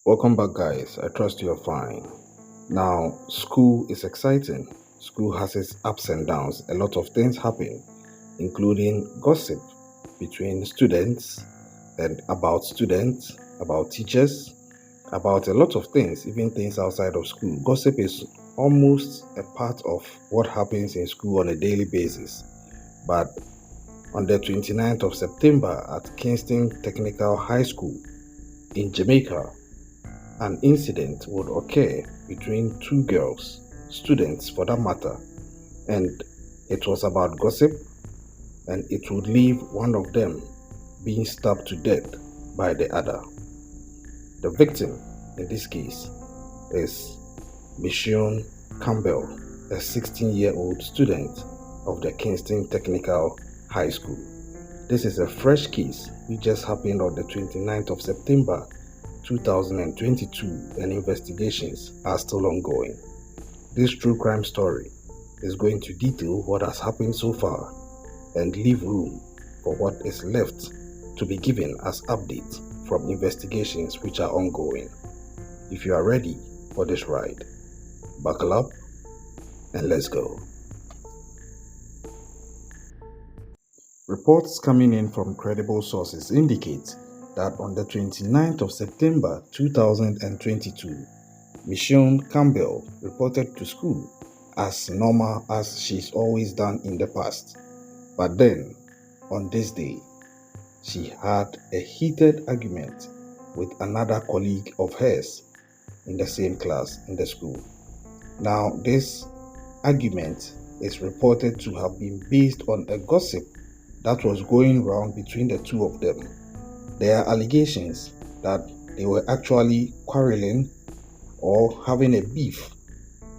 Welcome back, guys. I trust you're fine. Now, school is exciting. School has its ups and downs. A lot of things happen, including gossip between students and about teachers, about a lot of things, even things outside of school. Gossip is almost a part of what happens in school on a daily basis. But on the 29th of September at Kingston Technical High School in Jamaica, an incident would occur between two girls, students for that matter, and it was about gossip, and it would leave one of them being stabbed to death by the other. The victim in this case is Michion Campbell, a 16-year-old student of the Kingston Technical High School. This is a fresh case which just happened on the 29th of September 2022, and investigations are still ongoing. This true crime story is going to detail what has happened so far and leave room for what is left to be given as updates from investigations which are ongoing. If you are ready for this ride, buckle up and let's go. Reports coming in from credible sources indicate that on the 29th of September 2022, Michion Campbell reported to school as normal as she's always done in the past. But then, on this day, she had a heated argument with another colleague of hers in the same class in the school. Now, this argument is reported to have been based on a gossip that was going around between the two of them. There are allegations that they were actually quarreling or having a beef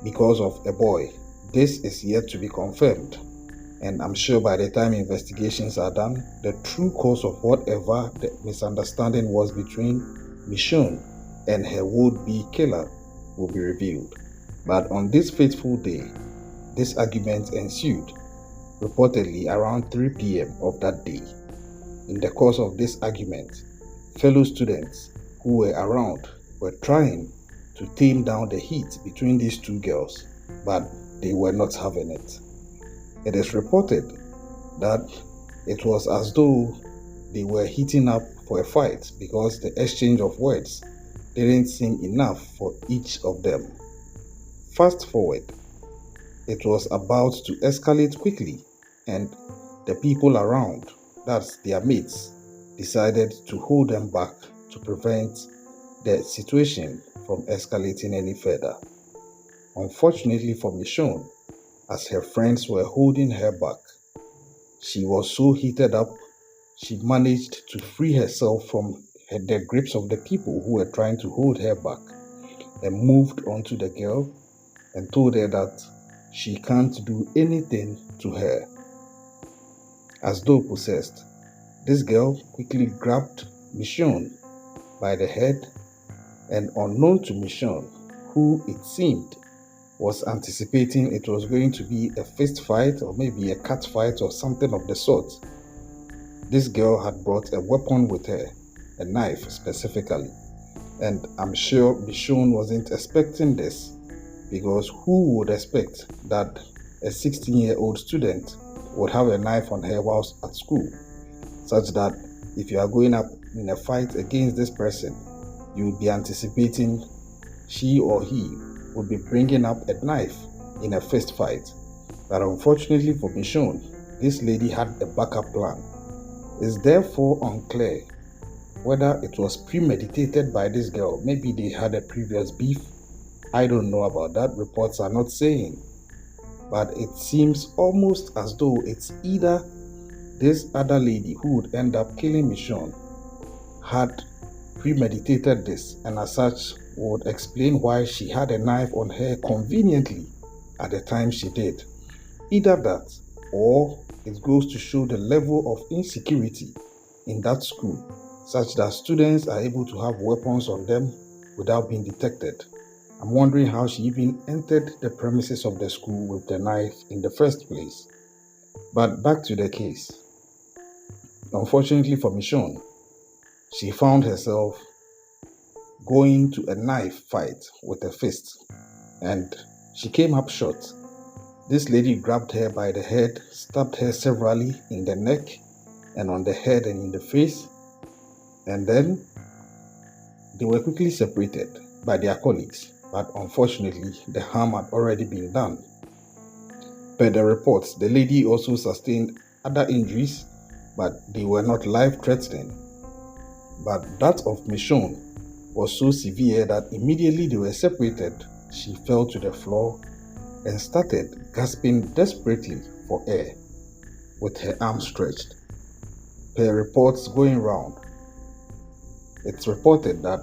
because of a boy. This is yet to be confirmed, and I'm sure by the time investigations are done, the true cause of whatever the misunderstanding was between Michion and her would-be killer will be revealed. But on this fateful day, this argument ensued, reportedly around 3 p.m. of that day. In the course of this argument, fellow students who were around were trying to tame down the heat between these two girls, but they were not having it. It is reported that it was as though they were heating up for a fight because the exchange of words didn't seem enough for each of them. Fast forward, it was about to escalate quickly, and the people around, that's their mates, decided to hold them back to prevent the situation from escalating any further. Unfortunately for Michion, as her friends were holding her back, she was so heated up, she managed to free herself from the grips of the people who were trying to hold her back, and moved on to the girl and told her that she can't do anything to her. As though possessed, this girl quickly grabbed Michion by the head, and unknown to Michion, who it seemed was anticipating it was going to be a fist fight or maybe a cat fight or something of the sort, this girl had brought a weapon with her, a knife specifically. And I'm sure Michion wasn't expecting this, because who would expect that a 16-year-old student would have a knife on her whilst at school, such that if you are going up in a fight against this person, you would be anticipating she or he would be bringing up a knife in a fist fight. But unfortunately for Michion, this lady had a backup plan. It's therefore unclear whether it was premeditated by this girl. Maybe they had a previous beef. I don't know about that. Reports are not saying. But it seems almost as though it's either this other lady who would end up killing Michion had premeditated this, and as such would explain why she had a knife on her conveniently at the time she did. Either that, or it goes to show the level of insecurity in that school, such that students are able to have weapons on them without being detected. I'm wondering how she even entered the premises of the school with the knife in the first place. But back to the case. Unfortunately for Michion, she found herself going to a knife fight with a fist, and she came up short. This lady grabbed her by the head, stabbed her severally in the neck and on the head and in the face, and then they were quickly separated by their colleagues, but unfortunately the harm had already been done. Per the reports, the lady also sustained other injuries, but they were not life-threatening. But that of Michion was so severe that immediately they were separated, she fell to the floor and started gasping desperately for air with her arms stretched. Per reports going round, it's reported that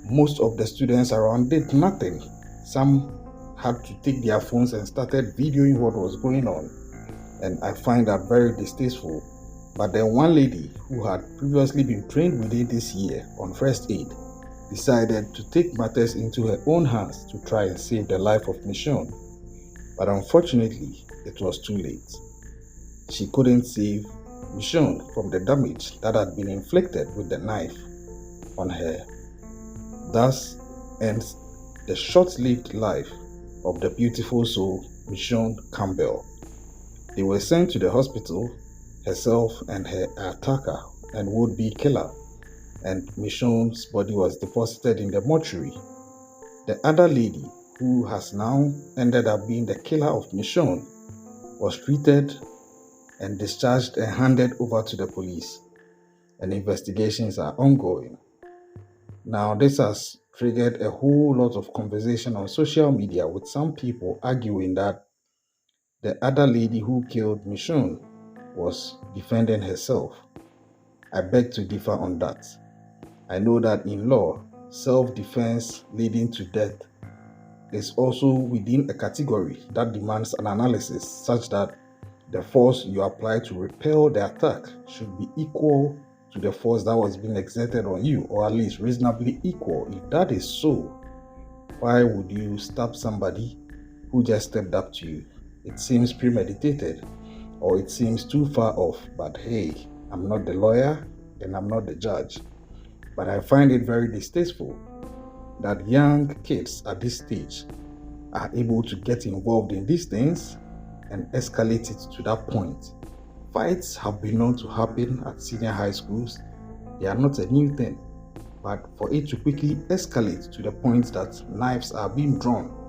most of the students around did nothing. Some had to take their phones and started videoing what was going on, and I find that very distasteful. But then one lady who had previously been trained within this year on first aid decided to take matters into her own hands to try and save the life of Michion. But unfortunately, it was too late. She couldn't save Michion from the damage that had been inflicted with the knife on her. Thus ends the short-lived life of the beautiful soul Michion Campbell. They were sent to the hospital, herself and her attacker and would-be killer, and Michion's body was deposited in the mortuary. The other lady, who has now ended up being the killer of Michion, was treated and discharged and handed over to the police, and investigations are ongoing. Now, this has triggered a whole lot of conversation on social media, with some people arguing that the other lady who killed Michion was defending herself. I beg to differ on that. I know that in law, self-defense leading to death is also within a category that demands an analysis such that the force you apply to repel the attack should be equal to the force that was being exerted on you, or at least reasonably equal. If that is so, why would you stab somebody who just stepped up to you? It seems premeditated, or it seems too far off. But hey, I'm not the lawyer and I'm not the judge. But I find it very distasteful that young kids at this stage are able to get involved in these things and escalate it to that point. Fights have been known to happen at senior high schools. They are not a new thing. But for it to quickly escalate to the point that knives are being drawn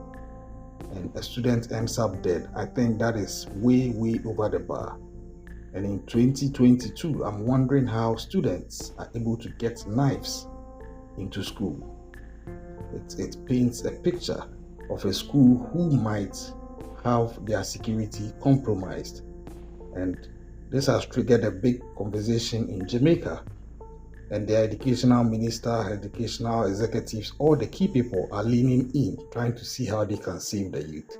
and a student ends up dead, I think that is way over the bar. And in 2022, I'm wondering how students are able to get knives into school. It paints a picture of a school who might have their security compromised. And this has triggered a big conversation in Jamaica. And the educational minister, educational executives, all the key people are leaning in, trying to see how they can save the youth.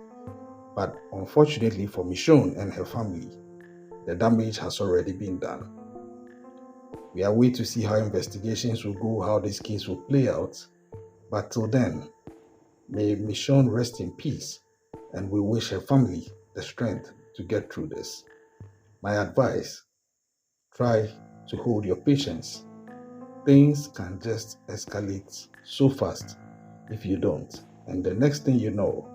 But unfortunately for Michion and her family, the damage has already been done. We are waiting to see how investigations will go, how this case will play out. But till then, may Michion rest in peace, and we wish her family the strength to get through this. My advice, try to hold your patience. Things can just escalate so fast if you don't. And the next thing you know,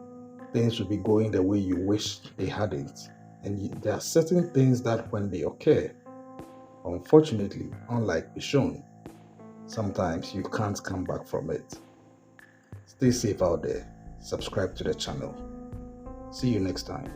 things will be going the way you wish they hadn't. And there are certain things that when they occur, unfortunately, unlike Michion, sometimes you can't come back from it. Stay safe out there. Subscribe to the channel. See you next time.